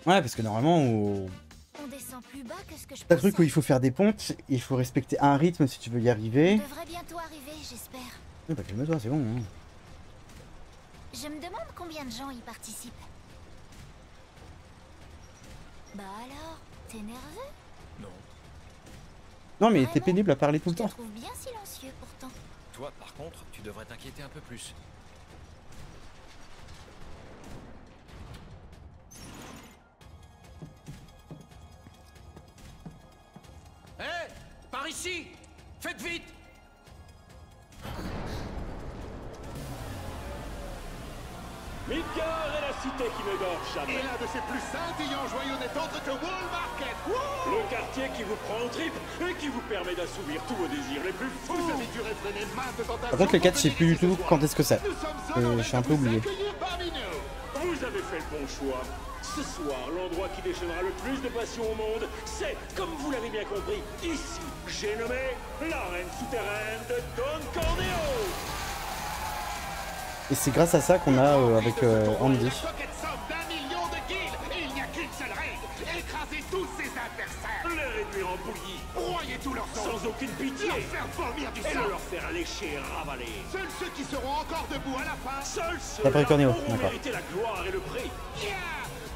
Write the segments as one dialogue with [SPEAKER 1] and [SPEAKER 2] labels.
[SPEAKER 1] Ouais, parce que normalement,
[SPEAKER 2] On descend plus bas que ce que je
[SPEAKER 1] t'as
[SPEAKER 2] pensais.
[SPEAKER 1] le truc où il faut faire des pontes, il faut respecter un rythme si tu veux y
[SPEAKER 2] On
[SPEAKER 1] arriver.
[SPEAKER 2] devrait bientôt arriver, j'espère.
[SPEAKER 1] Oui, bah calme-toi, c'est bon. Hein.
[SPEAKER 2] Je me demande combien de gens y participent. Bah alors, t'es nerveux?
[SPEAKER 3] Non.
[SPEAKER 1] Non, mais t'es
[SPEAKER 2] Vraiment?
[SPEAKER 1] pénible à parler tout
[SPEAKER 2] Je
[SPEAKER 1] le
[SPEAKER 2] te
[SPEAKER 1] temps.
[SPEAKER 2] trouve bien silencieux pourtant.
[SPEAKER 3] Toi, par contre, tu devrais t'inquiéter un peu plus. Hé, par ici! Faites vite!
[SPEAKER 4] Midgar est la cité qui ne dort jamais.
[SPEAKER 5] Et l'un de ses plus scintillants joyaux n'est autre que Wall Market. Wouh!
[SPEAKER 4] Le quartier qui vous prend en trip et qui vous permet d'assouvir tous vos désirs les plus fous.
[SPEAKER 5] Vous avez dû réfréner maintes tentations.
[SPEAKER 1] Par contre, les 4, je sais plus du tout quand est-ce que c'est.
[SPEAKER 5] Nous sommes
[SPEAKER 1] Je suis un peu oublié.
[SPEAKER 5] parmi nous.
[SPEAKER 4] Vous avez fait le bon choix. Ce soir, l'endroit qui déchaînera le plus de passion au monde, c'est, comme vous l'avez bien compris, ici. J'ai nommé l'arène souterraine de Don Corneo.
[SPEAKER 1] Et c'est grâce à ça qu'on a avec Andy.
[SPEAKER 5] La coquette somme d'1 million de kills. Et il n'y a qu'une seule règle. Écraser tous ses adversaires.
[SPEAKER 4] Les réduire en bouillie,
[SPEAKER 5] Broyer tous leurs os.
[SPEAKER 4] sans aucune pitié.
[SPEAKER 5] Leur faire vomir du
[SPEAKER 4] Et
[SPEAKER 5] sang.
[SPEAKER 4] de leur faire lécher et ravaler.
[SPEAKER 5] Seuls ceux qui seront encore debout à la fin.
[SPEAKER 4] Seuls
[SPEAKER 1] D'après
[SPEAKER 4] ceux-là
[SPEAKER 1] Corneo,
[SPEAKER 4] auront
[SPEAKER 1] d'accord.
[SPEAKER 4] mérité la gloire et le prix.
[SPEAKER 5] Yeah!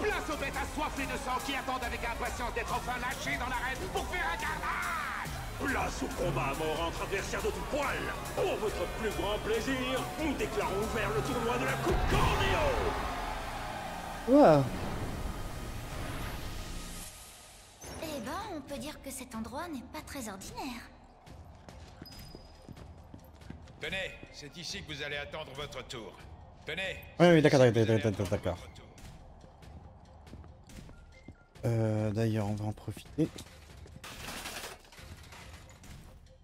[SPEAKER 5] Place aux bêtes assoiffées de sang qui attendent avec impatience d'être enfin lâchées dans l'arène pour faire un carnage!
[SPEAKER 4] Place au combat à mort entre adversaires de tout poil. Pour votre plus grand plaisir, nous déclarons ouvert le tournoi de la Coupe Corneo.
[SPEAKER 1] Wow.
[SPEAKER 2] Eh ben, on peut dire que cet endroit n'est pas très ordinaire.
[SPEAKER 6] Tenez, c'est ici que vous allez attendre votre tour. Tenez.
[SPEAKER 1] Oui, d'accord,
[SPEAKER 6] c'est ici que vous allez
[SPEAKER 1] d'accord.
[SPEAKER 6] attendre votre tour.
[SPEAKER 1] D'ailleurs, on va en profiter.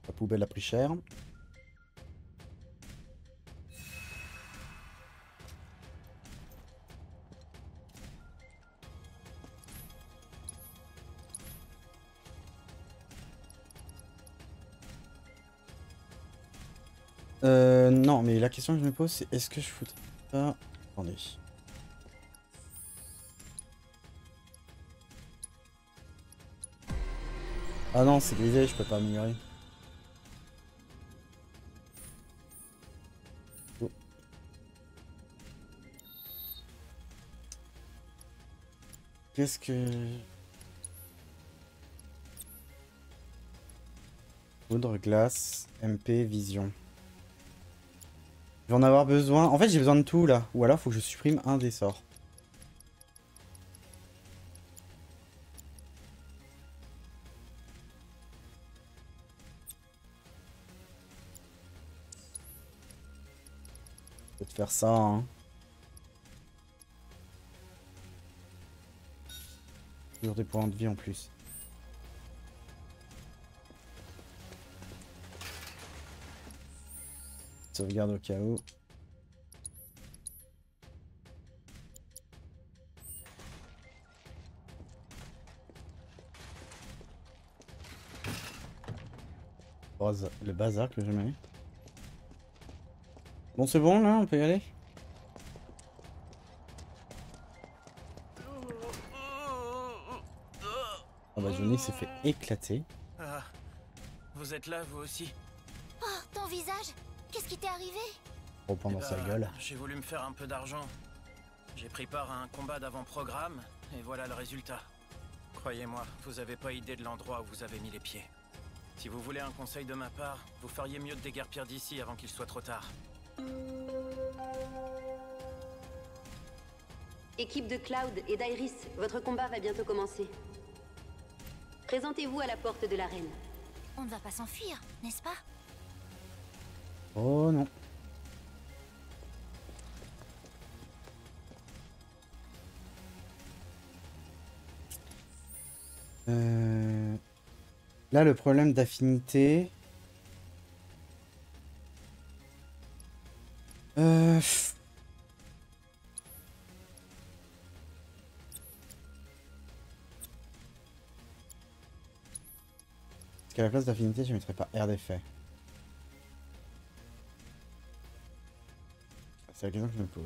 [SPEAKER 1] La poubelle a pris cher. Non, mais la question que je me pose, c'est est-ce que je foutrais pas... Attendez. Ah non, c'est grisé, je peux pas améliorer. Oh. Qu'est-ce que... Poudre, glace, MP, vision. Je vais en avoir besoin. En fait, j'ai besoin de tout là. Ou alors, faut que je supprime un des sorts. Je vais te faire ça, hein. Toujours des points de vie en plus. Sauvegarde au cas où. Le bazar que je mets. Bon, c'est bon là, on peut y aller. Ah bah Johnny s'est fait éclater.
[SPEAKER 3] Ah, vous êtes là, vous aussi?
[SPEAKER 2] Oh, ton visage? Qu'est-ce qui t'est arrivé?
[SPEAKER 1] Reprend dans sa gueule.
[SPEAKER 3] J'ai voulu me faire un peu d'argent. J'ai pris part à un combat d'avant-programme, et voilà le résultat. Croyez-moi, vous avez pas idée de l'endroit où vous avez mis les pieds. Si vous voulez un conseil de ma part, vous feriez mieux de déguerpir d'ici avant qu'il soit trop tard.
[SPEAKER 7] Équipe de Cloud et d'Iris, votre combat va bientôt commencer. Présentez-vous à la porte de l'arène.
[SPEAKER 2] On ne va pas s'enfuir, n'est-ce pas?
[SPEAKER 1] Oh non. Là, le problème d'affinité... Parce qu'à la place d'affinité, je mettrais pas air d'effet. C'est la question que je me pose.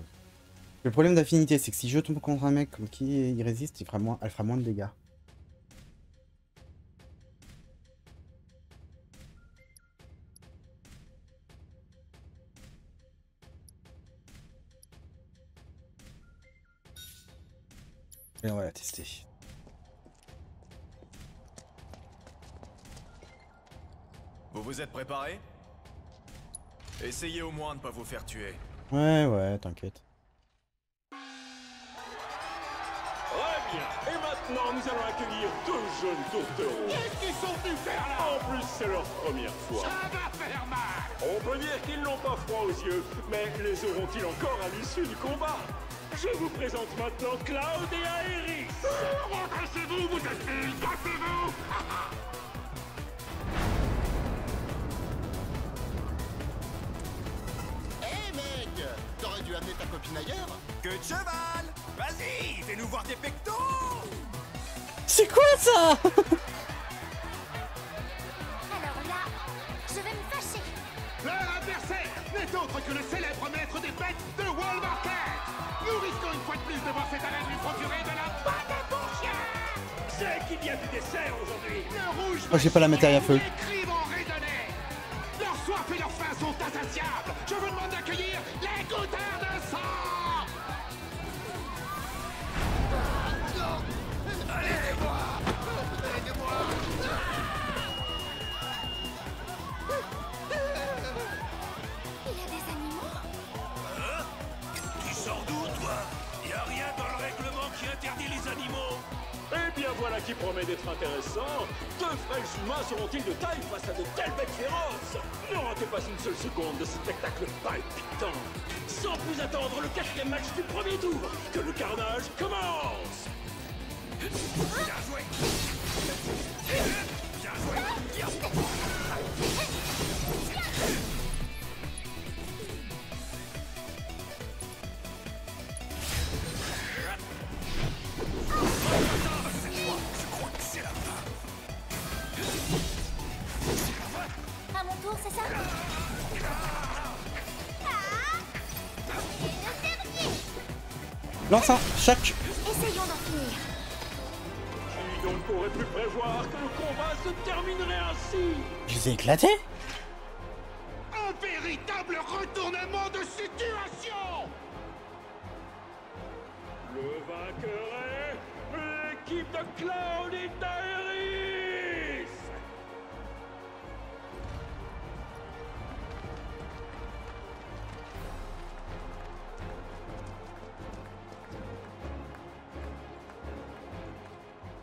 [SPEAKER 1] Le problème d'affinité, c'est que si je tombe contre un mec comme qui il résiste, elle fera moins de dégâts. Et on va la tester.
[SPEAKER 8] Vous vous êtes préparés? Essayez au moins de ne pas vous faire tuer.
[SPEAKER 1] Ouais, t'inquiète.
[SPEAKER 4] Très bien. Et maintenant, nous allons accueillir deux jeunes tourtereaux.
[SPEAKER 5] Qu'est-ce qu'ils sont venus faire là?
[SPEAKER 4] En plus, c'est leur première fois.
[SPEAKER 5] Ça va faire mal.
[SPEAKER 4] On peut dire qu'ils n'ont pas froid aux yeux, mais les auront-ils encore à l'issue du combat? Je vous présente maintenant Cloud et Aerys.
[SPEAKER 5] Rentrez chez vous, vous êtes nuls. Cassez-vous.
[SPEAKER 9] Hé mec, t'aurais dû amener ta copine ailleurs.
[SPEAKER 8] Que de cheval! Vas-y, fais-nous voir tes pectoraux!
[SPEAKER 1] C'est quoi ça?
[SPEAKER 2] Alors là, je vais me fâcher.
[SPEAKER 5] Leur adversaire n'est autre que le célèbre maître des bêtes de Walmarket. Nous risquons une fois de plus de voir cette arène lui procurer de la pâte pour chien.
[SPEAKER 4] C'est qu'il y a du dessert aujourd'hui.
[SPEAKER 5] Le rouge.
[SPEAKER 1] Oh, j'ai pas la matériel à feu.
[SPEAKER 5] Les cris vont résonner. Leur soif et leur faim sont insatiables. Je vous demande d'accueillir les goûteurs de sang.
[SPEAKER 2] Il y a des animaux.
[SPEAKER 3] Tu sors d'où, toi? Y a rien dans le règlement qui interdit les animaux.
[SPEAKER 4] Eh bien voilà qui promet d'être intéressant. Deux frêles humains seront-ils de taille face à de telles bêtes féroces? Ne ratez pas une seule seconde de ce spectacle palpitant. Sans plus attendre le 4e match du premier tour, que le carnage commence.
[SPEAKER 3] Bien joué. Bien joué.
[SPEAKER 2] À mon tour, c'est ça?
[SPEAKER 1] Lance un, choc.
[SPEAKER 2] Essayons d'en finir.
[SPEAKER 4] Qui donc aurait pu prévoir que le combat se terminerait ainsi?
[SPEAKER 1] Je les ai éclatés.
[SPEAKER 5] Un véritable retournement de situation.
[SPEAKER 4] Le vainqueur est l'équipe de Cloud et d'Aerys.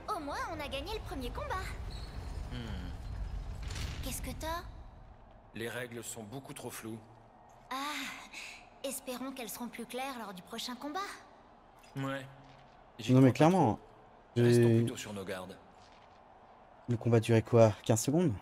[SPEAKER 2] Au moins, on a gagné le premier combat. Qu'est-ce que t'as?
[SPEAKER 3] Les règles sont beaucoup trop floues.
[SPEAKER 2] Ah, espérons qu'elles seront plus claires lors du prochain combat.
[SPEAKER 3] Ouais.
[SPEAKER 1] Non mais clairement,
[SPEAKER 3] Restons plutôt sur nos gardes.
[SPEAKER 1] le combat durait quoi? 15 secondes?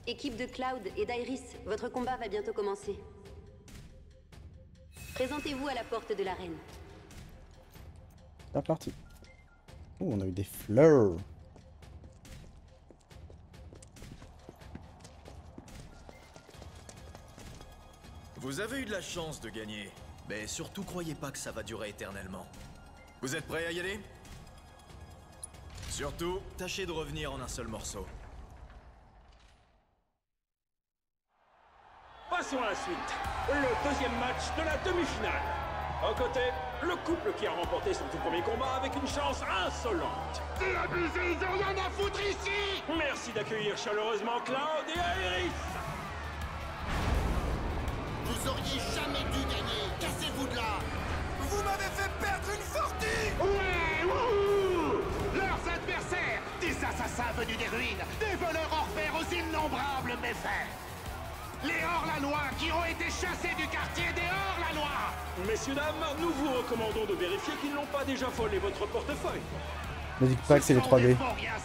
[SPEAKER 7] Équipe de Cloud et d'Iris, votre combat va bientôt commencer. Présentez-vous à la porte de l'arène.
[SPEAKER 1] C'est parti. Oh, on a eu des fleurs.
[SPEAKER 8] Vous avez eu de la chance de gagner, mais surtout croyez pas que ça va durer éternellement. Vous êtes prêts à y aller? Surtout, tâchez de revenir en un seul morceau.
[SPEAKER 4] Passons à la suite. Le deuxième match de la demi-finale. À côté, le couple qui a remporté son tout premier combat avec une chance insolente.
[SPEAKER 5] C'est abusé, ils ont rien à foutre ici.
[SPEAKER 4] Merci d'accueillir chaleureusement Cloud et Aerys.
[SPEAKER 9] Vous auriez jamais dû gagner. Cassez-vous de là.
[SPEAKER 8] Vous m'avez fait perdre une fortune!
[SPEAKER 5] Ouais, wouhou! Leurs adversaires, des assassins venus des ruines, des voleurs hors pair aux innombrables méfaits. Les hors-la-loi qui ont été chassés du quartier des hors-la-loi.
[SPEAKER 4] Messieurs, dames, nous vous recommandons de vérifier qu'ils n'ont pas déjà volé votre portefeuille.
[SPEAKER 1] Ne dites pas que c'est les 3D.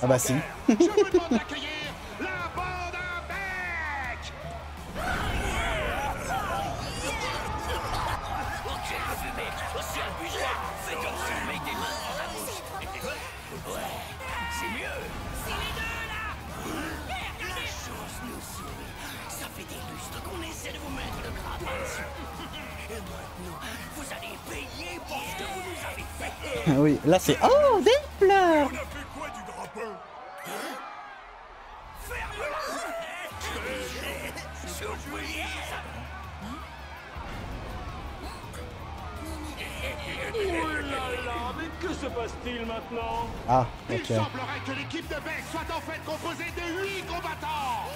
[SPEAKER 1] Ah bah si.
[SPEAKER 5] Je vous demande d'accueillir la bande à bec.
[SPEAKER 1] Oui, là c'est... Oh, des fleurs.
[SPEAKER 5] On a fait quoi du drapeau?
[SPEAKER 4] Oh là là, mais que se passe-t-il maintenant?
[SPEAKER 1] Ah,
[SPEAKER 5] Il
[SPEAKER 1] ok.
[SPEAKER 5] semblerait que l'équipe de Beck soit en fait composée de 8 combattants.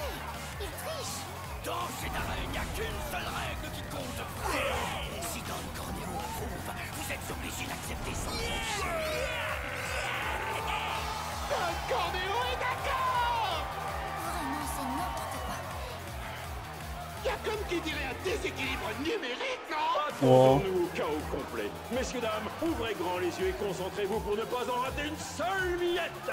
[SPEAKER 2] Il triche.
[SPEAKER 5] Dans cette arène, il n'y a qu'une seule règle qui compte. Si Don Corneo approuve, vous êtes obligé d'accepter son Don Corneo est d'accord.
[SPEAKER 2] Vraiment, c'est n'importe quoi.
[SPEAKER 5] Il y a comme qui dirait un déséquilibre numérique, non?
[SPEAKER 4] Attendons-nous au chaos complet. Messieurs, dames, ouvrez grand les yeux et concentrez-vous pour ne pas en rater une seule miette.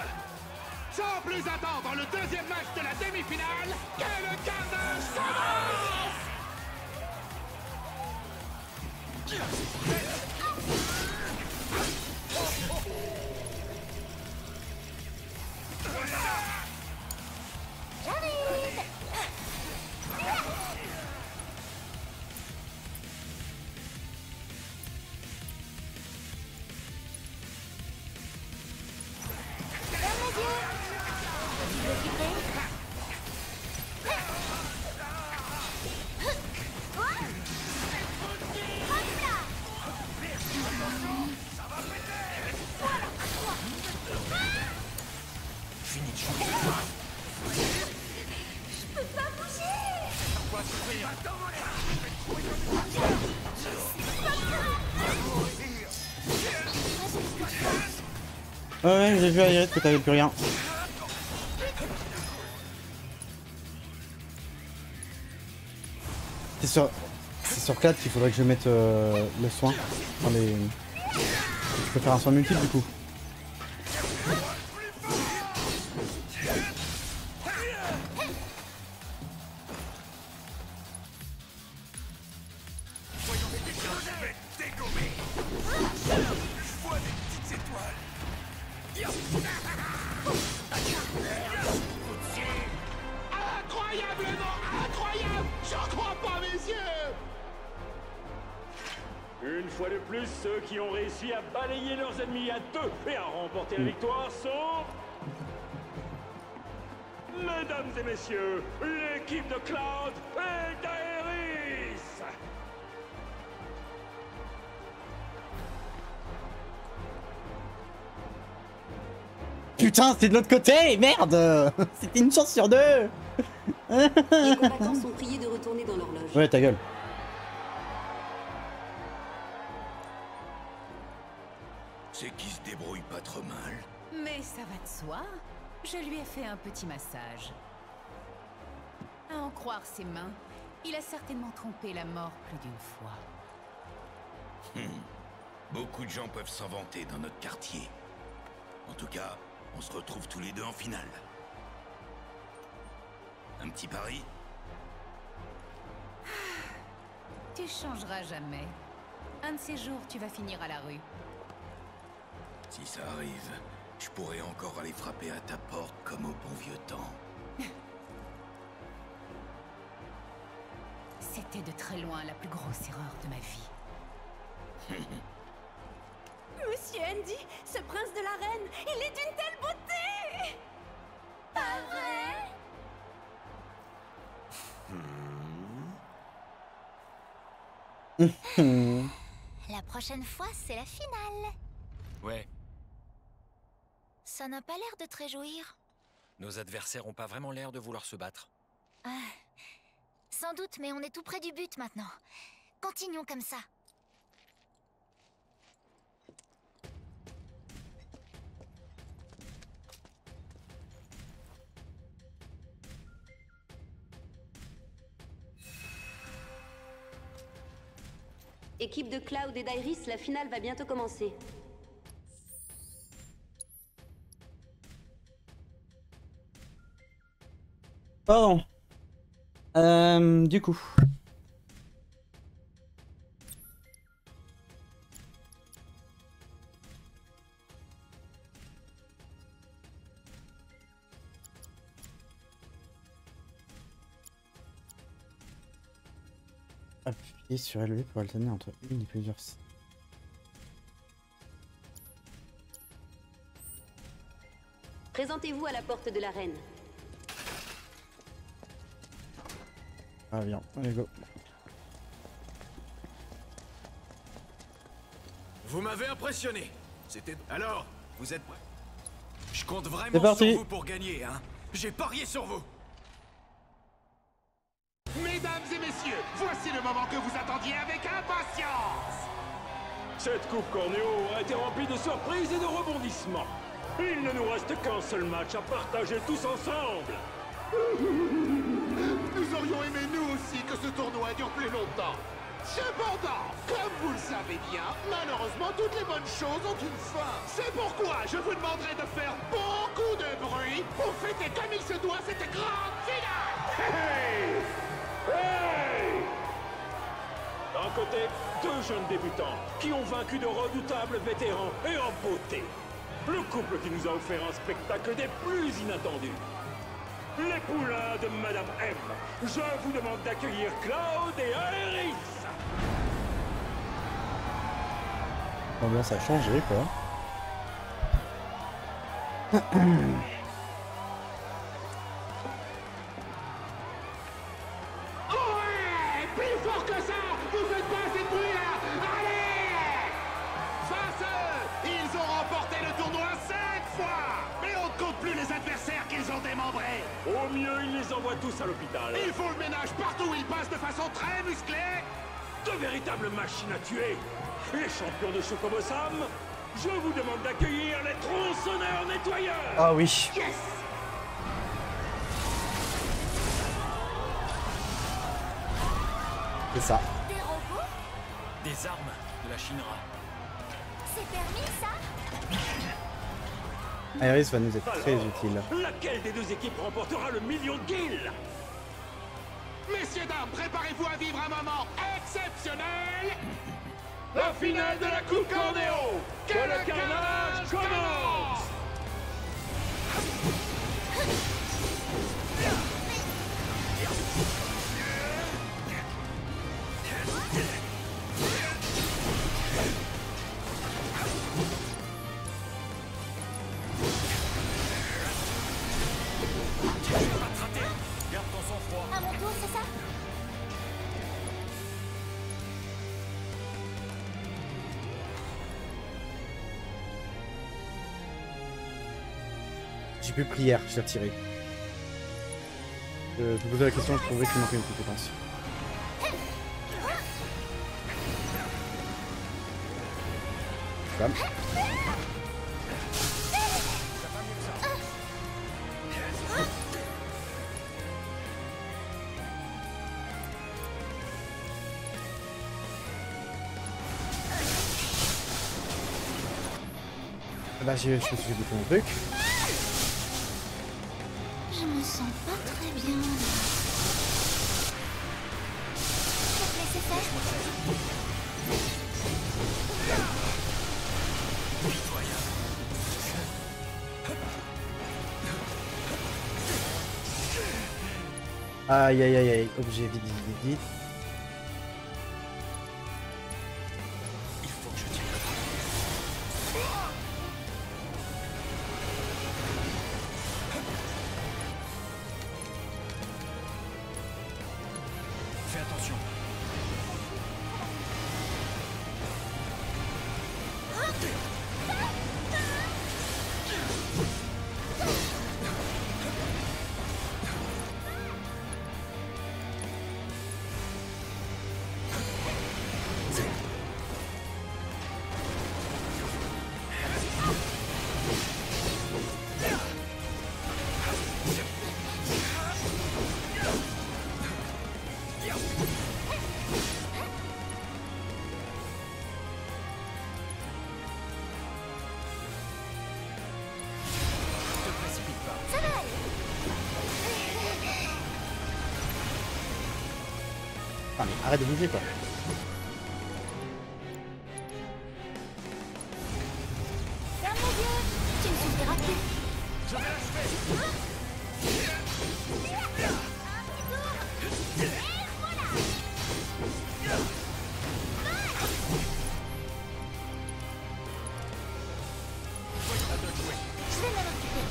[SPEAKER 5] Sans plus attendre, le deuxième match de la demi-finale, que le carnage s'avance!
[SPEAKER 2] J'arrive. Ferme les yeux. Vous êtes prêts?
[SPEAKER 1] Ouais, j'ai vu à Iris que t'avais plus rien. C'est sur Clad qu'il faudrait que je mette le soin. Enfin, je peux faire un soin multiple du coup.
[SPEAKER 5] Incroyablement incroyable! J'en crois pas, messieurs!
[SPEAKER 4] Une fois de plus, ceux qui ont réussi à balayer leurs ennemis à deux et à remporter la victoire sont... Mesdames et messieurs, l'équipe de Cloud et d'Aeris!
[SPEAKER 1] Putain, c'est de l'autre côté, merde. C'était une chance sur deux.
[SPEAKER 7] Les combattants sont priés de retourner dans leur loge.
[SPEAKER 1] Ouais, ta gueule.
[SPEAKER 5] C'est qui se débrouille pas trop mal.
[SPEAKER 10] Mais ça va de soi. Je lui ai fait un petit massage. À en croire ses mains, il a certainement trompé la mort plus d'une fois.
[SPEAKER 5] Beaucoup de gens peuvent s'en vanter dans notre quartier. En tout cas, on se retrouve tous les deux en finale. Un petit pari?
[SPEAKER 10] Tu changeras jamais. Un de ces jours, tu vas finir à la rue.
[SPEAKER 5] Si ça arrive, je pourrais encore aller frapper à ta porte comme au bon vieux temps.
[SPEAKER 10] C'était de très loin la plus grosse erreur de ma vie.
[SPEAKER 7] Monsieur Andy, ce prince de l'arène, il est d'une telle beauté!
[SPEAKER 2] Pas vrai? La prochaine fois, c'est la finale.
[SPEAKER 3] Ouais,
[SPEAKER 2] Ça n'a pas l'air de te réjouir.
[SPEAKER 3] nos adversaires ont pas vraiment l'air de vouloir se battre.
[SPEAKER 2] Sans doute, mais on est tout près du but maintenant. Continuons comme ça.
[SPEAKER 7] Équipe de Cloud et d'Iris, la finale va bientôt commencer.
[SPEAKER 1] Pardon. Du coup. Appuyez sur LV pour alterner entre une et plusieurs.
[SPEAKER 11] Présentez-vous à la porte de l'arène.
[SPEAKER 1] Ah viens, allez go.
[SPEAKER 8] Vous m'avez impressionné. C'était... Alors, vous êtes prêts? Je compte
[SPEAKER 1] C'est
[SPEAKER 8] vraiment
[SPEAKER 1] parti.
[SPEAKER 8] sur vous pour gagner, hein. J'ai parié sur vous.
[SPEAKER 5] Mesdames et messieurs, voici le moment que vous attendiez avec impatience.
[SPEAKER 4] Cette coupe Corneo a été remplie de surprises et de rebondissements. Il ne nous reste qu'un seul match à partager tous ensemble.
[SPEAKER 5] Nous aurions aimé nous aussi que ce tournoi dure plus longtemps. Cependant, comme vous le savez bien, malheureusement toutes les bonnes choses ont une fin. C'est pourquoi je vous demanderai de faire beaucoup de bruit pour fêter comme il se doit cette grande finale.
[SPEAKER 4] Hey! Hey! D'un côté, deux jeunes débutants qui ont vaincu de redoutables vétérans et en beauté. Le couple qui nous a offert un spectacle des plus inattendus. Les poulains de Madame M. Je vous demande d'accueillir Claude et Aéris.
[SPEAKER 1] L'ambiance a changé quoi.
[SPEAKER 5] Ouais! Plus fort que ça! Vous faites pas assez de bruit là! Allez! Face à eux, ils ont remporté le tournoi 5 fois! Mais on ne compte plus les adversaires qu'ils ont démembrés!
[SPEAKER 4] Au mieux, ils les envoient tous à l'hôpital.
[SPEAKER 5] Ils font le ménage partout où ils passent de façon très musclée!
[SPEAKER 4] De véritables machines à tuer. Les champions de Chocobosam, je vous demande d'accueillir les tronçonneurs nettoyeurs.
[SPEAKER 1] Ah oui.
[SPEAKER 5] Yes!
[SPEAKER 1] C'est ça.
[SPEAKER 2] Des robots?
[SPEAKER 3] Des armes de la Shinra.
[SPEAKER 2] C'est permis, ça?
[SPEAKER 1] Aéris va nous être très
[SPEAKER 4] Alors,
[SPEAKER 1] utile.
[SPEAKER 4] laquelle des deux équipes remportera le million de kills?
[SPEAKER 5] Messieurs, dames, préparez-vous à vivre un moment exceptionnel!
[SPEAKER 4] La finale de la Coupe Corneo. Que le carnage commence.
[SPEAKER 3] Garde ton sang-froid.
[SPEAKER 2] À mon tour, c'est ça?
[SPEAKER 1] J'ai plus prière, je l'ai retiré. Je te posais la question, je trouvais qu'il manquait une compétence. Bam. Bah je me suis fait bouffer mon truc.
[SPEAKER 2] Je me sens pas très bien. Laissez faire.
[SPEAKER 1] Aïe aïe aïe aïe, objet vite vite vite vite.
[SPEAKER 3] Il faut que je tire. Fais attention. Ne te précipite pas.
[SPEAKER 2] Ça va aller.
[SPEAKER 1] Ah mais arrête de bouger quoi.
[SPEAKER 2] Ferme les yeux. Tu ne suffiras plus.
[SPEAKER 3] Je vais l'achever.
[SPEAKER 2] Je vais m'en occuper.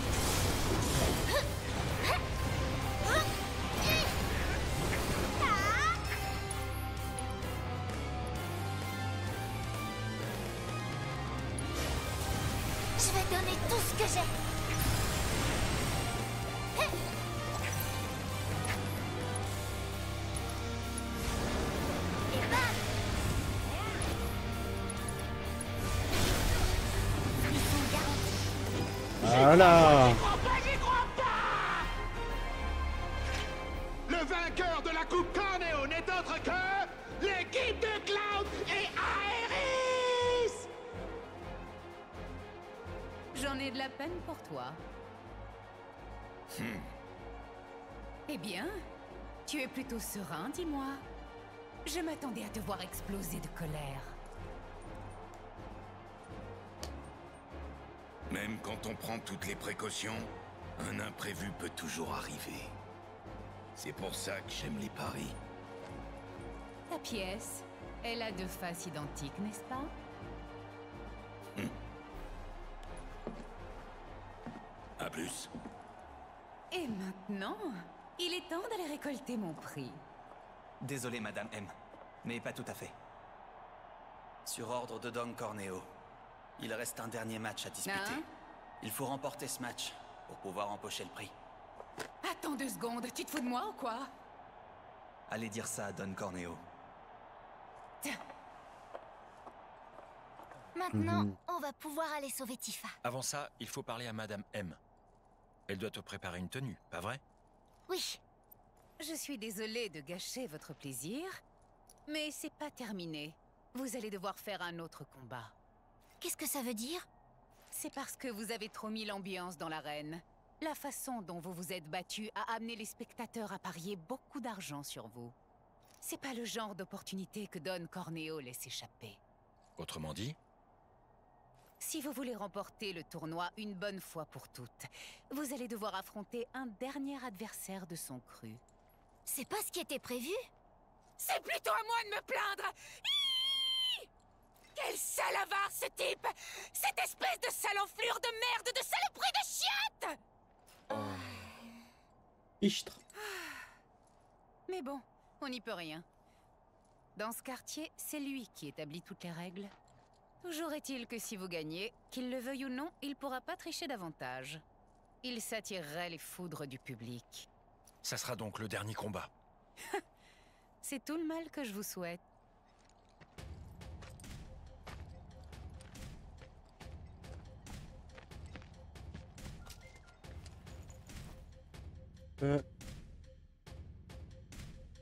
[SPEAKER 2] que j'ai. Et bam! Ils sont garantis.
[SPEAKER 1] Voilà.
[SPEAKER 5] J'y crois pas! Le vainqueur de la Coupe Corneo n'est autre que l'équipe de Cloud et Aerys!
[SPEAKER 10] J'en ai de la peine pour toi. Eh bien, tu es plutôt serein, dis-moi. Je m'attendais à te voir exploser de colère.
[SPEAKER 6] Même quand on prend toutes les précautions, un imprévu peut toujours arriver. C'est pour ça que j'aime les paris.
[SPEAKER 10] Ta pièce, elle a deux faces identiques, n'est-ce pas?
[SPEAKER 6] À plus.
[SPEAKER 10] Et maintenant, il est temps d'aller récolter mon prix.
[SPEAKER 11] Désolé, Madame M, mais pas tout à fait. Sur ordre de Don Corneo, il reste un dernier match à disputer.
[SPEAKER 10] Hein?
[SPEAKER 11] Il faut remporter ce match pour pouvoir empocher le prix.
[SPEAKER 10] Attends 2 secondes, tu te fous de moi ou quoi?
[SPEAKER 11] Allez dire ça à Don Corneo.
[SPEAKER 2] Maintenant, on va pouvoir aller sauver Tifa.
[SPEAKER 3] Avant ça, il faut parler à Madame M. Elle doit te préparer une tenue, pas vrai?
[SPEAKER 2] Oui.
[SPEAKER 10] Je suis désolée de gâcher votre plaisir, mais c'est pas terminé. Vous allez devoir faire un autre combat.
[SPEAKER 2] Qu'est-ce que ça veut dire?
[SPEAKER 10] C'est parce que vous avez trop mis l'ambiance dans l'arène. La façon dont vous vous êtes battu a amené les spectateurs à parier beaucoup d'argent sur vous. C'est pas le genre d'opportunité que Don Corneo laisse échapper.
[SPEAKER 3] Autrement dit?
[SPEAKER 10] Si vous voulez remporter le tournoi une bonne fois pour toutes, vous allez devoir affronter un dernier adversaire de son cru.
[SPEAKER 2] C'est pas ce qui était prévu?
[SPEAKER 10] C'est plutôt à moi de me plaindre! Hiiii! Quel sale avare ce type! Cette espèce de sale enflure de merde, de saloperie de chiotte!
[SPEAKER 1] Fichtre.
[SPEAKER 10] Mais bon, on n'y peut rien. Dans ce quartier, c'est lui qui établit toutes les règles. Toujours est-il que si vous gagnez, qu'il le veuille ou non, il pourra pas tricher davantage. Il s'attirerait les foudres du public.
[SPEAKER 3] Ça sera donc le dernier combat.
[SPEAKER 10] C'est tout le mal que je vous souhaite.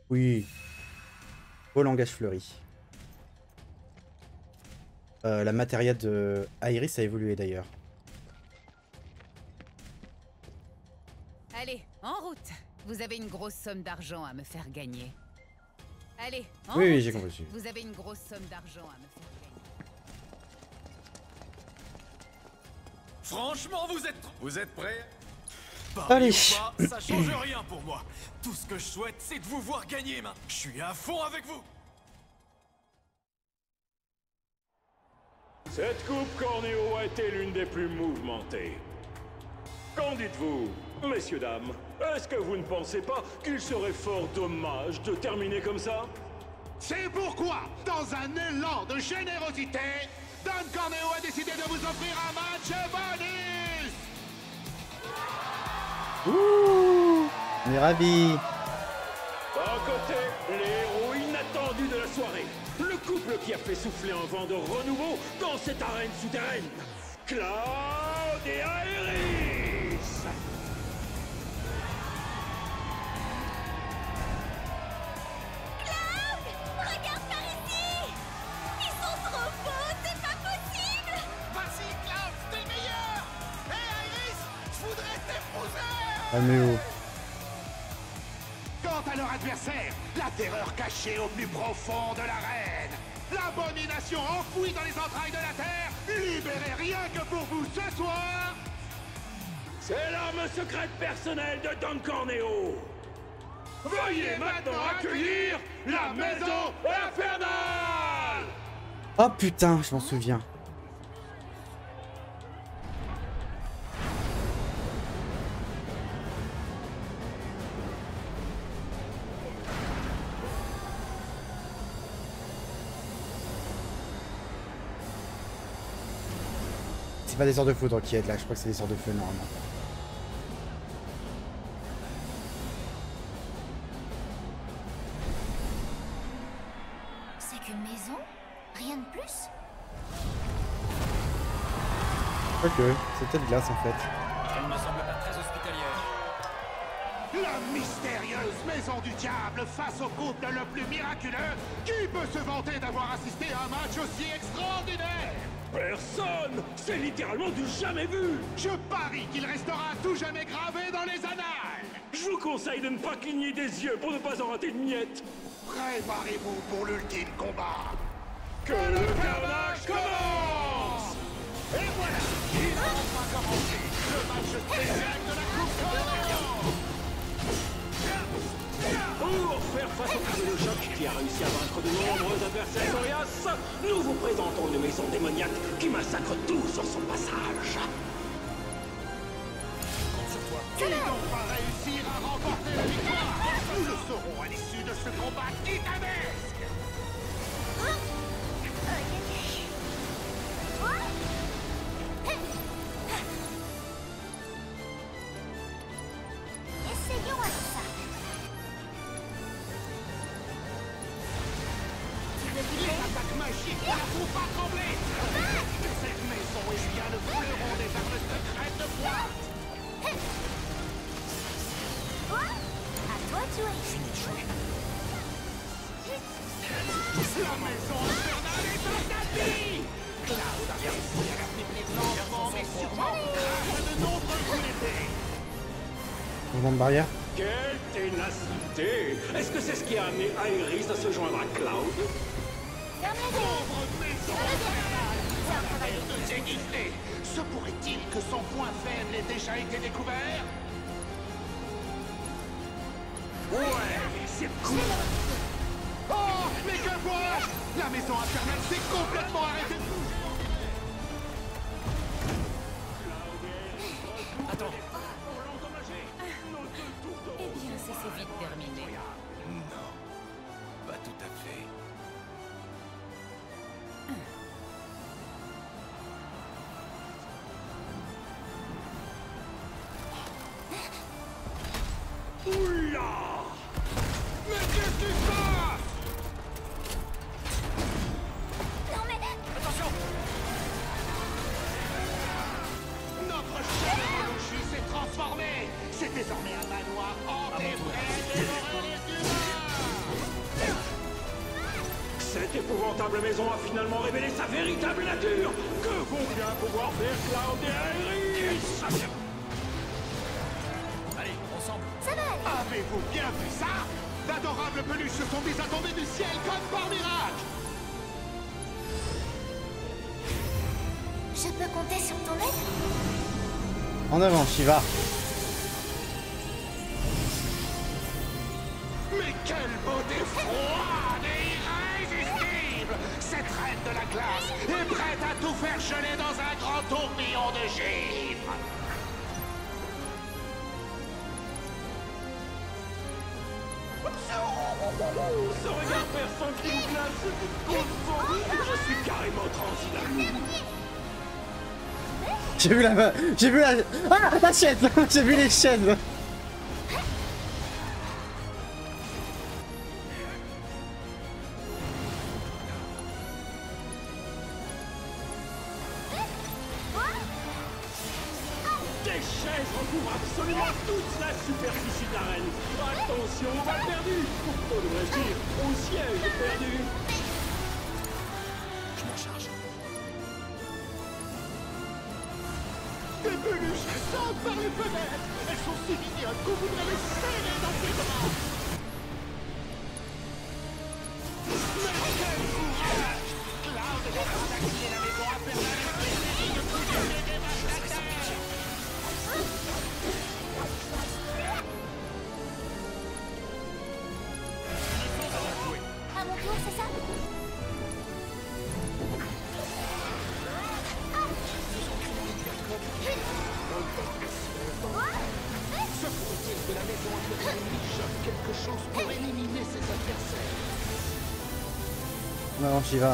[SPEAKER 1] Oui. Beau langage fleuri. La matéria de Aerys a évolué d'ailleurs.
[SPEAKER 10] Allez, en route! Vous avez une grosse somme d'argent à me faire gagner. Allez, en
[SPEAKER 1] Oui,
[SPEAKER 10] route!
[SPEAKER 1] j'ai compris.
[SPEAKER 10] Vous avez une grosse somme d'argent à me faire gagner.
[SPEAKER 8] Franchement, vous êtes prêts?
[SPEAKER 1] Allez.
[SPEAKER 8] Ou pas, ça change rien pour moi. Tout ce que je souhaite, c'est de vous voir gagner, man. Je suis à fond avec vous.
[SPEAKER 4] Cette Coupe Corneo a été l'une des plus mouvementées. Qu'en dites-vous, messieurs, dames? Est-ce que vous ne pensez pas qu'il serait fort dommage de terminer comme ça?
[SPEAKER 5] C'est pourquoi, dans un élan de générosité, Don Corneo a décidé de vous offrir un match bonus!
[SPEAKER 1] Ouh, on est ravis.
[SPEAKER 4] À côté, les héros inattendus de la soirée. Le couple qui a fait souffler un vent de renouveau dans cette arène souterraine. Cloud et Aerys!
[SPEAKER 2] Cloud! Regarde par ici! Ils sont trop beaux, c'est pas possible!
[SPEAKER 5] Vas-y, Cloud, t'es le meilleur! Hé, Aerys, je voudrais t'épouser!
[SPEAKER 1] Ah mais oh.
[SPEAKER 5] Quant à leur adversaire, la terreur cachée au plus profond de l'arène, l'abomination enfouie dans les entrailles de la terre, libérée rien que pour vous ce soir,
[SPEAKER 4] C'est l'arme secrète personnelle de Don Corneo. Veuillez maintenant accueillir la Maison Infernale!
[SPEAKER 1] Oh putain, je m'en souviens. c'est pas des sorts de foudre qui aident là, je crois que c'est des sorts de feu normalement.
[SPEAKER 2] C'est qu'une maison? Rien de plus?
[SPEAKER 1] Quoique, c'est peut-être glace en fait.
[SPEAKER 3] Elle ne me semble pas très hospitalière.
[SPEAKER 5] La mystérieuse maison du diable face au couple le plus miraculeux. Qui peut se vanter d'avoir assisté à un match aussi extraordinaire?
[SPEAKER 4] Personne! C'est littéralement du jamais vu!
[SPEAKER 5] Je parie qu'il restera à tout jamais gravé dans les annales!
[SPEAKER 4] Je vous conseille de ne pas cligner des yeux pour ne pas en rater une miette!
[SPEAKER 5] Préparez-vous pour l'ultime combat!
[SPEAKER 4] Que le carnage commence!
[SPEAKER 5] Et voilà! Il a enfin commencé! Le match spécial de la Coupe Corneo!
[SPEAKER 4] Pour faire face au fameux choc qui a réussi à vaincre de nombreux adversaires coriaces, nous vous présentons une maison démoniaque qui massacre tout sur son passage.
[SPEAKER 5] Qui donc va réussir à remporter la victoire? Nous le saurons à l'issue de ce combat titanesque!
[SPEAKER 2] Essayons avec ça.
[SPEAKER 5] Les attaques magiques ne la font pas trembler! Cette maison est bien le fleuron des armes secrètes de pointe!
[SPEAKER 2] À toi de jouer.
[SPEAKER 5] La maison infernale est en tapis! Cloud a réussi à la finir lentement mais sûrement grâce à de nombreux coups d'épée!
[SPEAKER 1] Mouvement de barrière.
[SPEAKER 4] Quelle ténacité! Est-ce que c'est ce qui a amené Aerys à se joindre à Cloud?
[SPEAKER 5] Pauvre maison infernale! Faire de déguiser! Se pourrait-il que son point faible ait déjà été découvert? Ouais, c'est cool! Oh, mais que vois-je? La maison infernale s'est complètement arrêtée de bouger!
[SPEAKER 3] Attends.
[SPEAKER 10] Eh bien, c'est vite terminé.
[SPEAKER 6] Non, pas tout à fait.
[SPEAKER 4] Oula!
[SPEAKER 5] Mais qu'est-ce qui se passe?
[SPEAKER 2] Non mais...
[SPEAKER 3] Attention!
[SPEAKER 5] Notre chef de logis s'est transformé! C'est désormais un manoir hanté près des horreurs humains!
[SPEAKER 4] Cette épouvantable maison a finalement révélé sa véritable nature! Que vont bien pouvoir faire Cloud et Aerys?
[SPEAKER 3] Allez, ensemble.
[SPEAKER 2] Ça va aller.
[SPEAKER 5] Avez-vous bien vu ça? D'adorables peluches se sont mises à tomber du ciel comme par miracle!
[SPEAKER 2] Je peux compter sur ton aide?
[SPEAKER 1] En avant, Shiva.
[SPEAKER 5] Mais quelle beauté froide et irrésistible! Cette reine de la glace est prête à tout faire geler dans un grand tourbillon de givre!
[SPEAKER 4] Ce regard perçant qui vous glace, je suis carrément transi d'amour.
[SPEAKER 1] J'ai vu la... J'ai vu la... Ah, la chaise. J'ai vu les chaises.
[SPEAKER 4] Des chaises recouvrent absolument toute la superficie de l'arène. Attention, on va perdu. Ou devrais-je dire, au siège perdu.
[SPEAKER 3] Je m'en charge.
[SPEAKER 5] Des peluches sortent par les fenêtres! Elles sont si mignonnes qu'on voudrait les serrer dans ses bras! Mais quel courage! Cloud est en train d'activer la maison infernale avec une série de coups d'épée dévastateurs!
[SPEAKER 2] À mon tour, c'est ça?
[SPEAKER 5] Se pourrait-il que la maison infernale mijote quelque chose pour éliminer ses adversaires?
[SPEAKER 1] En avant, Shiva.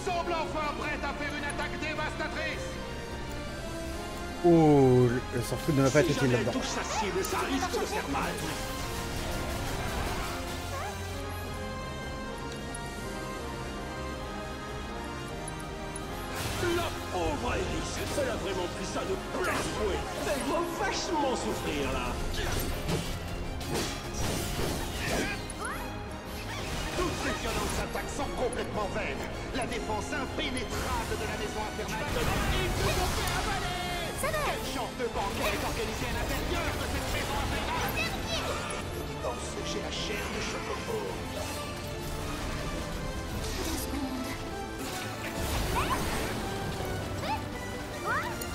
[SPEAKER 5] semble enfin prête à faire une attaque dévastatrice.
[SPEAKER 1] Oh, le sort-foot ne va pas être utile là-dedans.
[SPEAKER 4] Touche sa cible, ça risque de faire mal. La pauvre Iris, elle a vraiment pris ça de plein fouet. Elle doit vachement souffrir là.
[SPEAKER 5] Toutes ces violentes attaques sont complètement vaines. La défense impénétrable de la maison infernale ils se sont fait avaler. Quelle chance de banquet est organisée à l'intérieur de cette maison infernale. Oh, j'ai la chair de chocobo.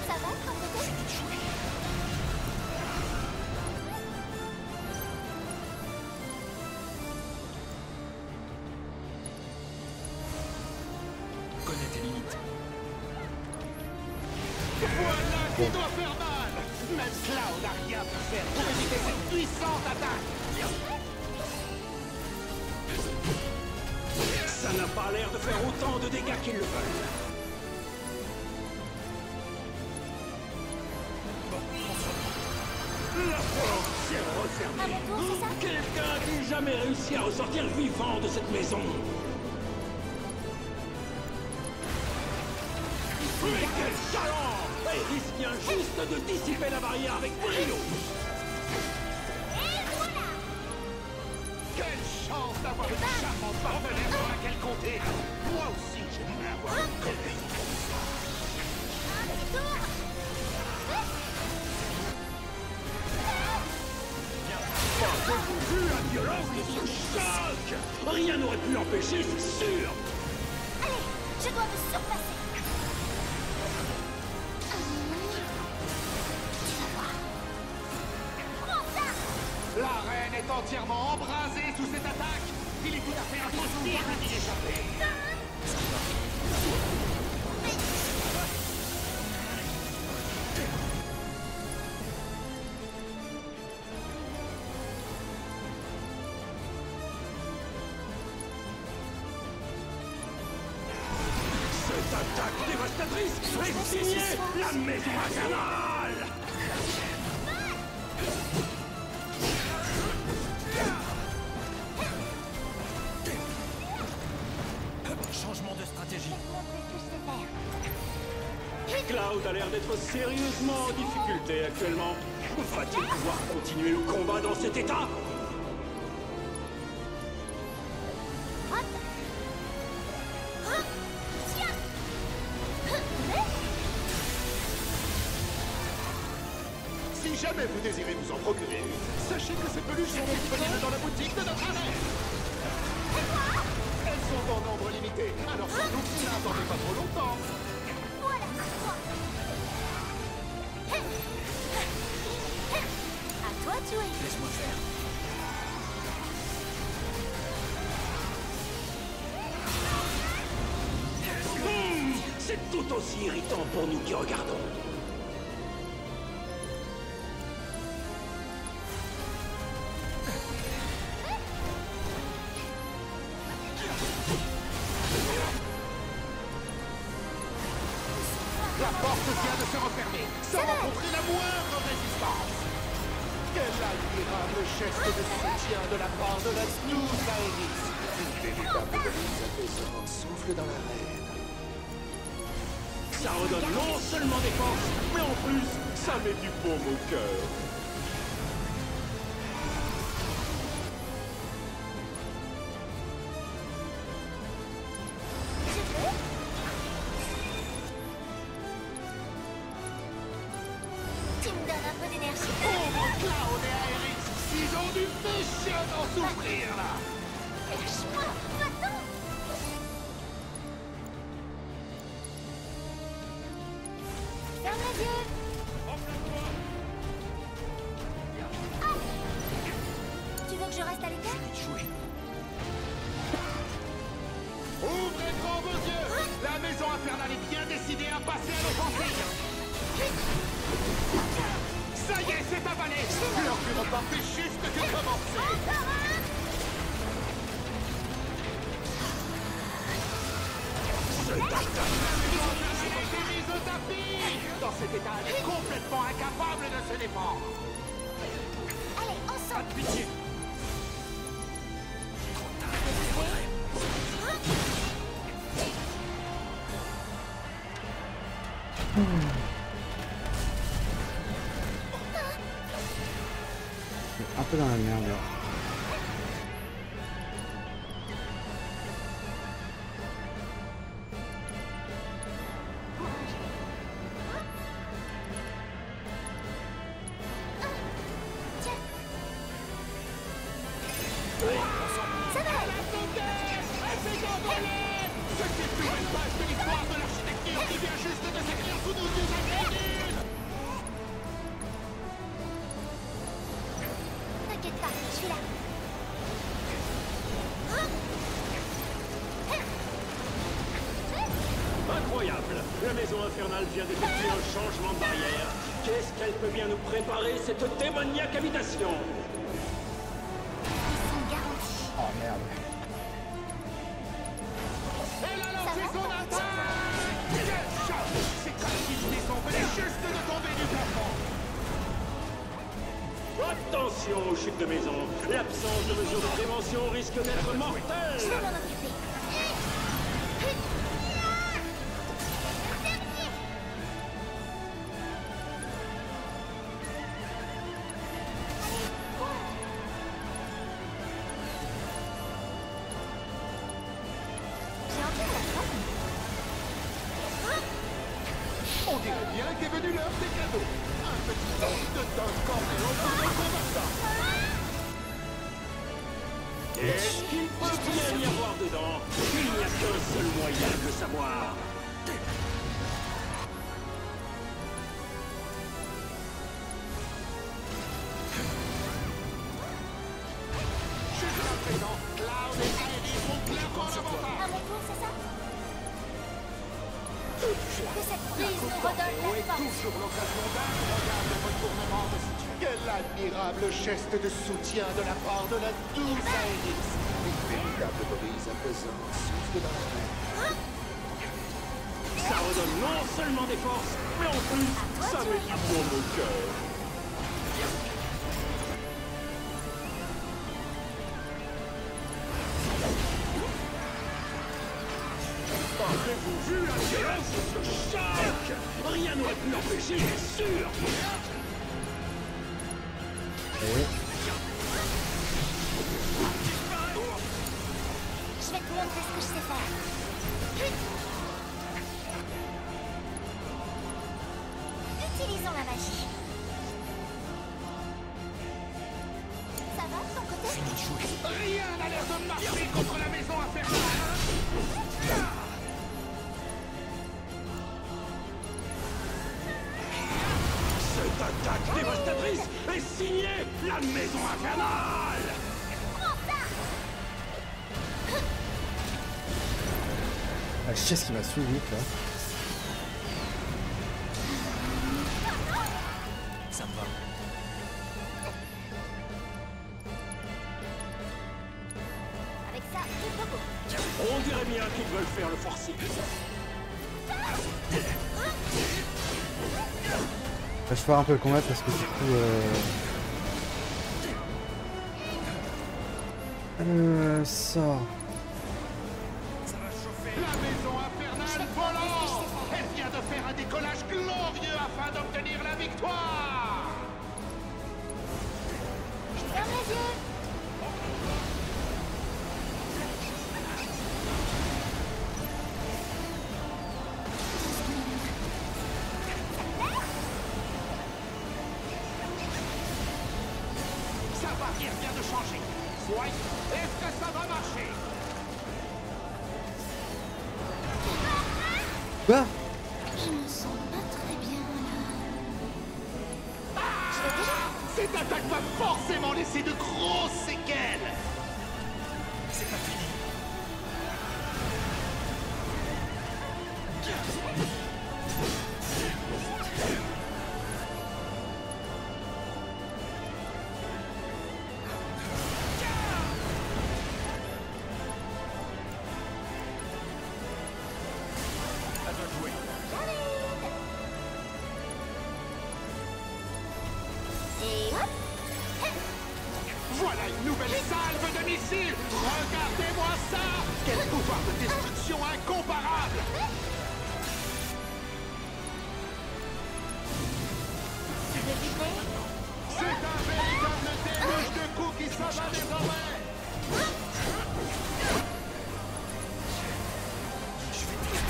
[SPEAKER 2] Ça va, comme bébé?
[SPEAKER 8] Connais tes limites.
[SPEAKER 5] Voilà qui doit faire mal. Même Cloud n'a rien pu faire pour éviter cette puissante attaque.
[SPEAKER 4] Ça n'a pas l'air de faire autant de dégâts qu'ils le veulent. La porte s'est refermée. Quelqu'un n'a jamais réussi à ressortir vivant de cette maison. Mais quel talent! Iris vient juste de dissiper la barrière avec brio.
[SPEAKER 5] Quelle chance d'avoir une charmante partenaire sur laquelle compter. Moi aussi, j'aimerais avoir une collègue.
[SPEAKER 4] Avez-vous vu la violence de ce choc? Rien n'aurait pu l'empêcher, c'est sûr.
[SPEAKER 2] Allez, je dois me surpasser.
[SPEAKER 5] La reine est entièrement embrasée sous cette attaque. Il est tout à fait impossible d'y échapper.
[SPEAKER 4] Cette attaque dévastatrice est signée la maison infernale.
[SPEAKER 8] Changement de stratégie.
[SPEAKER 4] Cloud a l'air d'être sérieusement en difficulté actuellement. Va-t-il pouvoir continuer le combat dans cet état?
[SPEAKER 5] Si jamais vous désirez vous en procurer une, sachez que ces peluches sont disponibles dans la boutique de notre reine. Elles sont en nombre limité, alors surtout n'attendez pas trop longtemps.
[SPEAKER 2] Voilà, à toi de jouer.
[SPEAKER 8] Laisse-moi faire.
[SPEAKER 4] C'est tout aussi irritant pour nous qui regardons.
[SPEAKER 5] La porte vient de se refermer, sans rencontrer la moindre résistance. Quel admirable geste de soutien de la part de la douce Aerys. Une véritable brise apaisement souffle dans la reine.
[SPEAKER 4] Ça redonne non seulement des forces, mais en plus, ça met du baume au cœur.
[SPEAKER 2] Tu me donnes un peu d'énergie.
[SPEAKER 5] Pauvre Cloud et Aerys, ils ont dû pécher d'en souffrir là.
[SPEAKER 2] Lâche-moi, va-t'en. Ferme les yeux. Tu veux que je reste à l'écart?
[SPEAKER 5] Ouvrez grand vos yeux. La maison infernale est bien décidée à passer à l'offensive. Ça y est, c'est avalé. Leur du repas fait juste que commencer.
[SPEAKER 4] Ce
[SPEAKER 5] mise au tapis. Dans cet état, elle est complètement incapable de se défendre.
[SPEAKER 2] Allez, ensemble.
[SPEAKER 8] Pas de pitié.
[SPEAKER 1] Un peu dans la merde là.
[SPEAKER 2] Ça va.
[SPEAKER 5] Cette nouvelle page de l'histoire de l'architecture qui vient juste de s'écrire sous nos yeux incrédules.
[SPEAKER 2] T'inquiète pas, je suis là.
[SPEAKER 4] Incroyable! La maison infernale vient d'effectuer un changement de barrière. Qu'est-ce qu'elle peut bien nous préparer, cette démoniaque habitation?
[SPEAKER 2] Ils sont garantis.
[SPEAKER 1] Oh merde.
[SPEAKER 5] Elle a lancé son attaque. Quel choc! Ces critiques maisons venaient juste de tomber du plafond.
[SPEAKER 4] Attention aux chutes de maison. L'absence de mesures de prévention risque d'être mortelle.
[SPEAKER 2] Je vais m'en occuper. J'ai encore la forme.
[SPEAKER 5] On dirait bien qu'est venu l'heure des cadeaux. Un petit dose de Don Corneo pour nos combattants.
[SPEAKER 4] Est-ce qu'il peut bien y avoir dedans? Il n'y a qu'un seul moyen de le savoir.
[SPEAKER 5] Jusqu'à présent, Cloud et Heidi ont clairement l'avantage.
[SPEAKER 2] À mon tour, c'est ça? Que cette prise nous redonne la force.
[SPEAKER 5] Toujours l'occasion d'incroyable retournement de situation. Quel admirable geste de soutien de la part de la douce Aenix. Une véritable brise apaisante souffle dans la mer.
[SPEAKER 4] Ça redonne non seulement des forces, mais en plus, ça met du baume au cœur. Avez-vous vu la violence de ce choc? Rien n'aurait pu l'empêcher, c'est sûr.
[SPEAKER 2] Je vais te montrer ce que je sais faire. Utilisons la magie. Ça va de ton côté?
[SPEAKER 5] Rien n'a l'air de marcher contre la maison infernale.
[SPEAKER 4] Cette attaque dévastatrice est signée la maison infernale.
[SPEAKER 1] La chaise qui m'a suivi là.
[SPEAKER 11] Ça me va.
[SPEAKER 2] Avec ça, il faut beau.
[SPEAKER 4] On dirait bien qu'ils veulent faire le forcing.
[SPEAKER 1] Je vais faire un peu le combat parce que du coup ça.
[SPEAKER 5] La maison infernale volante. Elle vient de faire un décollage glorieux afin d'obtenir la victoire.
[SPEAKER 2] Je ferme les yeux.
[SPEAKER 5] Sa barrière vient de changer. Soit, est-ce que ça va marcher?
[SPEAKER 1] Quoi?
[SPEAKER 2] Je me sens pas très bien là.
[SPEAKER 5] Cette attaque va forcément laisser de grosses séquelles.
[SPEAKER 11] C'est pas fini.
[SPEAKER 5] salve de missiles. Regardez-moi ça. Quel pouvoir de destruction incomparable.
[SPEAKER 2] Tu veux vibrer?
[SPEAKER 5] C'est un véritable déluge de coups qui s'abat désormais.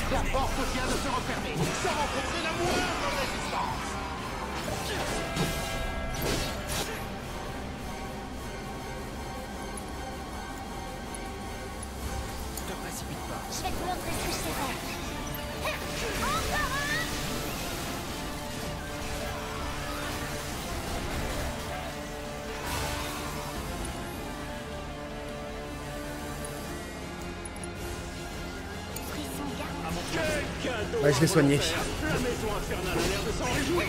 [SPEAKER 5] La porte vient de se refermer, sans rencontrer la moindre résistance.
[SPEAKER 11] Ne te précipite pas.
[SPEAKER 2] Je vais te montrer ce que je sais faire. Encore un! Frisson garde.
[SPEAKER 4] Quel cadeau!
[SPEAKER 1] Ouais, je l'ai soigné.
[SPEAKER 4] La maison infernale a l'air de s'en réjouir.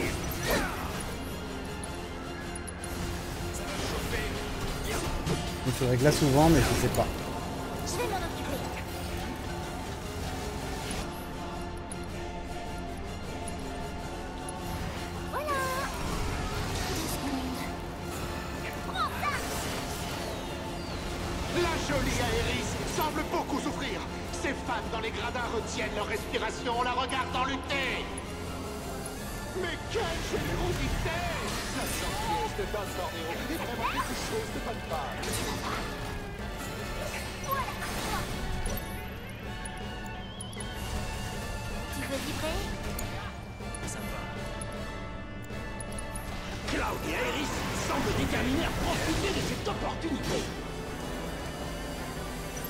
[SPEAKER 1] Il faudrait que là souvent, mais je sais pas.
[SPEAKER 2] Je vais m'en occuper. Voilà. 2 secondes. Prends ça.
[SPEAKER 5] La jolie Aéris semble beaucoup souffrir. Ses fans dans les gradins retiennent leur respiration en la regardant lutter. Mais quelle générosité! La gentillesse de Don Corneo est vraiment quelque chose de bonne part.
[SPEAKER 2] Tu veux vibrer?
[SPEAKER 11] Ça me va.
[SPEAKER 4] Cloud et Aéris semblent déterminés à profiter de cette opportunité.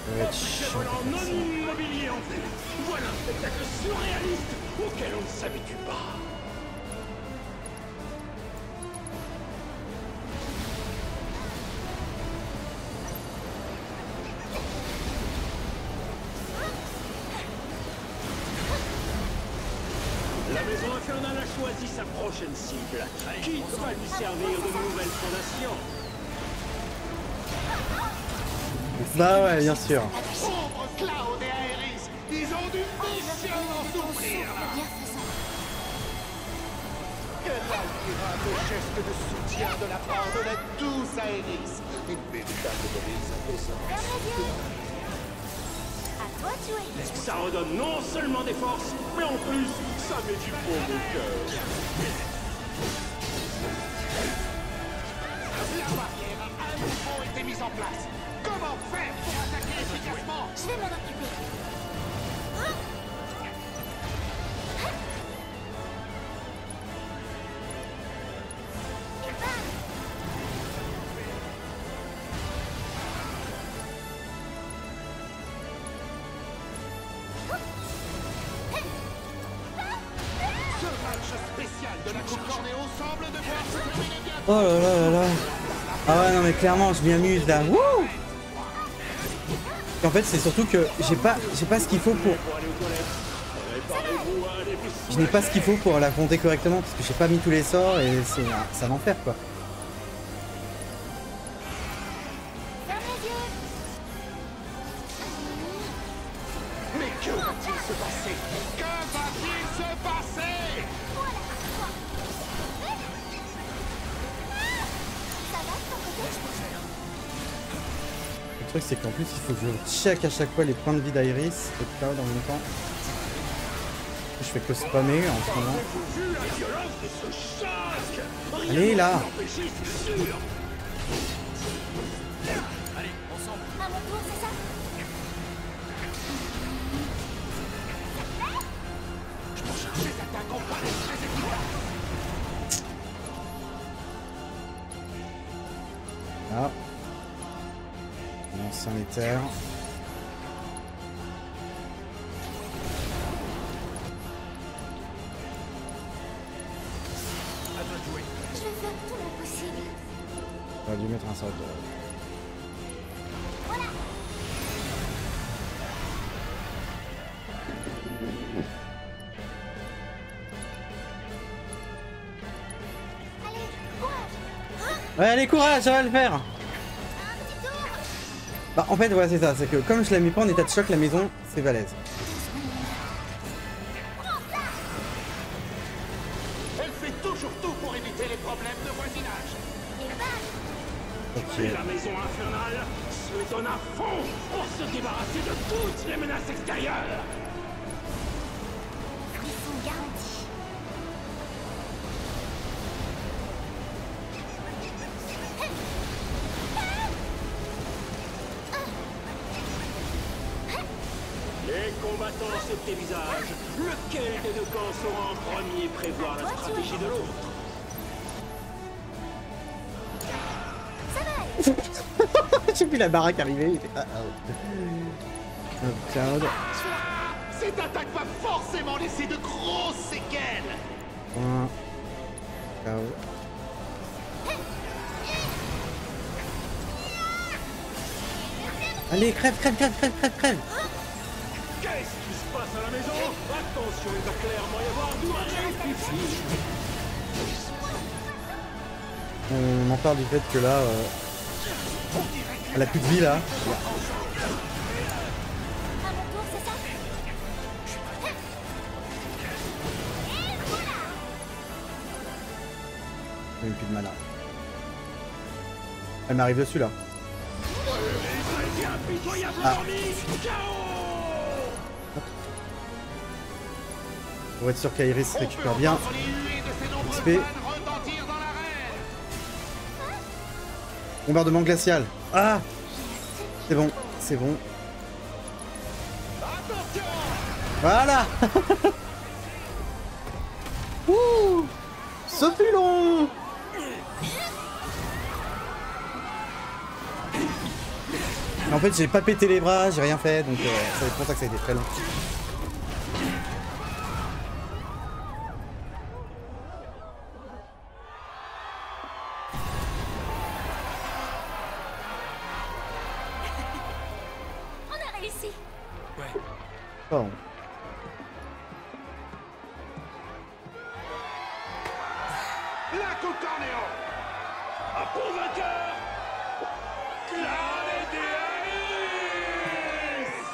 [SPEAKER 1] Ça va être chiant.
[SPEAKER 4] Volant non immobilier en vue. Voilà un spectacle surréaliste auquel on ne s'habitue pas. La maison infernale a choisi sa prochaine cible. Qui va lui servir de nouvelle fondation?
[SPEAKER 1] Bah ouais, bien sûr.
[SPEAKER 5] Pauvre Cloud et Aéris, ils ont dû méchamment souffrir là.
[SPEAKER 2] Bienfaisant.
[SPEAKER 5] Quel admirable geste de soutien de la part de la douce Aéris. Une véritable brise apaisante.
[SPEAKER 2] Ferme les yeux. À toi de jouer.
[SPEAKER 4] Ça redonne non seulement des forces, mais en plus, ça met du baume au cœur.
[SPEAKER 5] La barrière a à nouveau été mise en place. Comment faire pour attaquer efficacement?
[SPEAKER 2] Je vais m'en occuper. Et bam!
[SPEAKER 5] Ce match spécial de la Coupe Corneo semble devoir se terminer bientôt.
[SPEAKER 1] Oh là là là là. Ah ouais, non mais clairement, je m'amuse là. Wouh! Et en fait, c'est surtout que j'ai pas ce qu'il faut pour... Je n'ai pas ce qu'il faut pour l'affronter correctement parce que j'ai pas mis tous les sorts et c'est un enfer quoi.
[SPEAKER 2] Ferme les yeux.
[SPEAKER 5] Mais que va-t-il se passer? Que va-t-il se passer?
[SPEAKER 2] Voilà. Ça va de ton côté?
[SPEAKER 1] Le truc c'est qu'en plus il faut que je check à chaque fois les points de vie d'Iris et de Cloud en même temps. Je fais que spammer en ce moment.
[SPEAKER 4] Vu la violence de ce choc.
[SPEAKER 1] Allez là!
[SPEAKER 4] Empêcher, c'est sûr.
[SPEAKER 11] Allez, ensemble.
[SPEAKER 2] À mon tour, c'est ça?
[SPEAKER 5] Je m'en charge. Ces attaques ont pas l'air très efficaces.
[SPEAKER 1] Ah. L'ancien éther.
[SPEAKER 2] Je vais faire tout mon possible.
[SPEAKER 1] J'aurais dû mettre un sort de...
[SPEAKER 2] Voilà. Allez, courage.
[SPEAKER 1] Ouais, allez, courage, ça va le faire!
[SPEAKER 2] Un petit tour.
[SPEAKER 1] Bah, en fait, ouais, c'est ça. C'est que comme je la mets pas en état de choc, la maison, c'est balèze.
[SPEAKER 5] Elle fait toujours tout pour éviter les problèmes de voisinage.
[SPEAKER 2] Et bam!
[SPEAKER 1] Ok.
[SPEAKER 4] Et la maison infernale se donne à fond pour se débarrasser de toutes les menaces extérieures.
[SPEAKER 2] Frisson garanti.
[SPEAKER 4] Les combattants se dévisagent. Lequel des deux camps saura en premier prévoir la stratégie de l'autre?
[SPEAKER 1] J'ai vu la baraque arriver, il était... Cloud.
[SPEAKER 5] Cette attaque va forcément laisser de grosses séquelles.
[SPEAKER 1] Cloud. Allez, crève.
[SPEAKER 4] Qu'est-ce qui se passe à la maison? Attention, il va clairement y avoir du réfifi.
[SPEAKER 1] On en parle du fait que là... elle a plus de vie là.
[SPEAKER 2] À mon tour, c'est ça?
[SPEAKER 1] J'ai plus de mana. Elle m'arrive dessus là. Ah. Pour être sûr qu'Iris récupère bien XP. Bombardement glacial. Ah, c'est bon, c'est bon. Voilà. Ouh, ce fut long. Mais en fait, j'ai pas pété les bras, j'ai rien fait, donc c'est pour ça que ça a été très long. Oh.
[SPEAKER 4] La Coupe Cornéo. Un bon vainqueur. Cloud et Iris.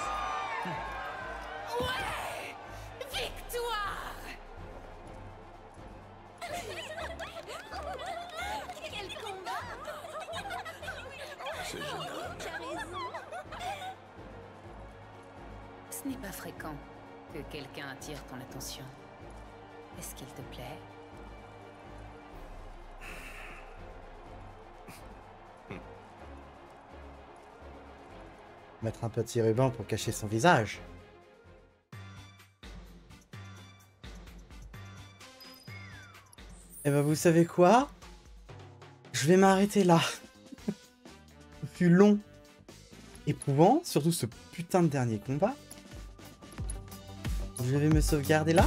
[SPEAKER 7] Ouais! Victoire! Quel combat!
[SPEAKER 6] Ce jeune homme.
[SPEAKER 7] Tu as raison.
[SPEAKER 10] Ce n'est pas fréquent que quelqu'un attire ton attention. Est-ce qu'il te plaît?
[SPEAKER 1] Mettre un petit ruban pour cacher son visage. Et bah vous savez quoi? Je vais m'arrêter là. Ce fut long, éprouvant, surtout ce putain de dernier combat. Je vais me sauvegarder là.